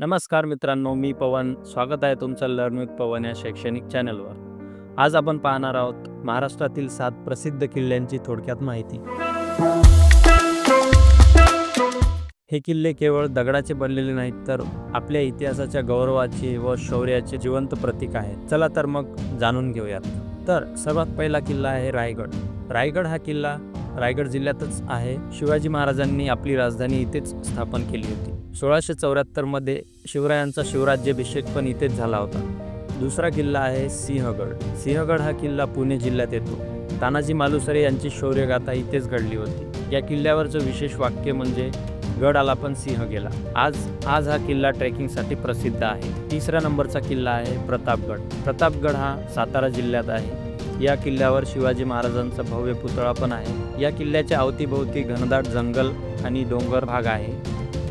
नमस्कार मित्रांनो, मी पवन. स्वागत आहे तुमचं लर्न विथ पवन या शैक्षणिक चॅनलवर. आज आपण पाहणार आहोत महाराष्ट्रातील 7 प्रसिद्ध किल्ल्यांची थोडक्यात माहिती. हे किल्ले केवळ दगडाचे बनलेले नाहीत, तर आपल्या इतिहासाच्या गौरवाचे व शौर्याचे जिवंत प्रतीक आहेत. चला तर मग जाणून घेऊयात. तर सर्वात पहिला किल्ला आहे रायगड. रायगड हा किल्ला रायगड जिल्ह्यातच आहे. शिवाजी महाराजांनी आपली राजधानी इथेच स्थापन केली होती. 1674 मध्ये शिवरायांचा शिवराज्याभिषेक पण इथेच झाला होता. दुसरा किल्ला आहे सिंहगड. सिंहगड हा किल्ला पुणे जिल्ह्यात येतो. तानाजी मालुसरे यांची शौर्यगाथा इथेच घडली होती. या किल्ल्यावरचं विशेष वाक्य म्हणजे गड आला पण सिंह गेला. आज हा किल्ला ट्रेकिंगसाठी प्रसिद्ध आहे. तिसऱ्या नंबरचा किल्ला आहे प्रतापगड. प्रतापगड हा सातारा जिल्ह्यात आहे. या किल्ल्यावर शिवाजी महाराजांचा भव्य पुतळा पण आहे. या किल्ल्याच्या अवतीभोवती घनदाट जंगल आणि डोंगर भाग आहे.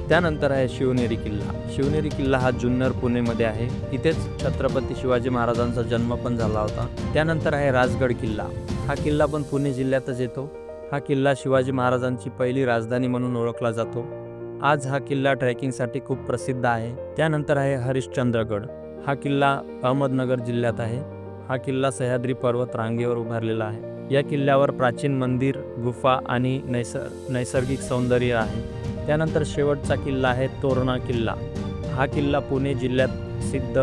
त्यानंतर आहे शिवनेरी किल्ला. शिवनेरी किल्ला हा जुन्नर पुणेमध्ये आहे. इथेच छत्रपती शिवाजी महाराजांचा जन्म पण झाला होता. त्यानंतर आहे राजगड किल्ला. हा किल्ला पण पुणे जिल्ह्यातच येतो. हा किल्ला शिवाजी महाराजांची पहिली राजधानी म्हणून ओळखला जातो. आज हा किल्ला ट्रेकिंगसाठी खूप प्रसिद्ध आहे. त्यानंतर आहे हरिश्चंद्रगड. हा किल्ला अहमदनगर जिल्ह्यात आहे. हा किल्ला सह्याद्री पर्वत रांगेवर उभारलेला आहे. या किल्ल्यावर प्राचीन मंदिर, गुफा आणि नैसर्गिक सौंदर्य आहे. त्यानंतर शेवटचा किल्ला आहे तोरणा किल्ला. हा किल्ला पुणे जिल्ह्यात सिद्ध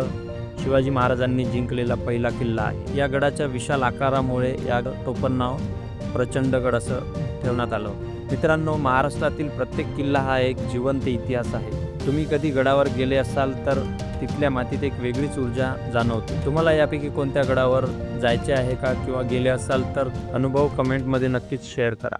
शिवाजी महाराजांनी जिंकलेला पहिला किल्ला आहे. या गडाच्या विशाल आकारामुळे या टोपण नाव प्रचंडगड असं ठेवण्यात आलं. मित्रांनो, महाराष्ट्रातील प्रत्येक किल्ला हा एक जिवंत इतिहास आहे. तुम्ही कधी गडावर गेले असाल तर तिथल्या मातीत एक वेगळीच ऊर्जा जाणवते. तुम्हाला यापैकी कोणत्या गडावर जायचे आहे का, किंवा गेले असाल तर अनुभव कमेंटमध्ये नक्कीच शेअर करा.